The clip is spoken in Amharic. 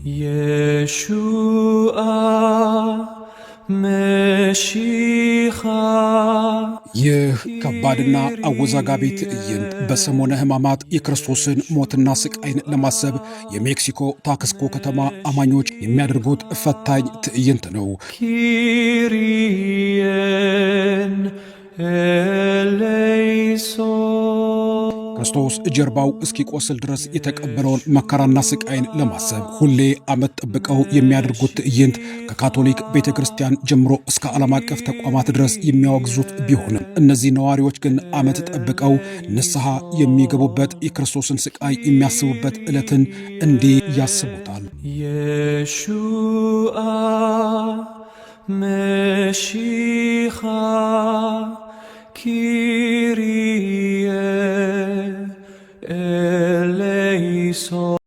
Yeshua Meshicha ይህ ከባድና አወዛጋቢ ትዕይንት በሰሞነ ሕማማት የክርስቶስን ሞትና ስቃይን ለማሰብ የሜክሲኮ ታክስኮ ከተማ አማኞች የሚያደርጉት ፈታኝ ትዕይንት ነው። Kyrie eleison ክርስቶስ ጀርባው እስኪቆስል ድረስ የተቀበለውን መከራና ስቃይን ለማሰብ ሁሌ ዓመት ጠብቀው የሚያደርጉት ትዕይንት ከካቶሊክ ቤተክርስቲያን ጀምሮ እስከ ዓለም አቀፍ ተቋማት ድረስ የሚያወግዙት ቢሆንም እነዚህ ነዋሪዎች ግን ዓመት ጠብቀው ንስሐ የሚገቡበት የክርስቶስን ስቃይ የሚያስቡበት ዕለትን እንዲህ ያስቡታል። Yeshua Meshicha Kyrie eleison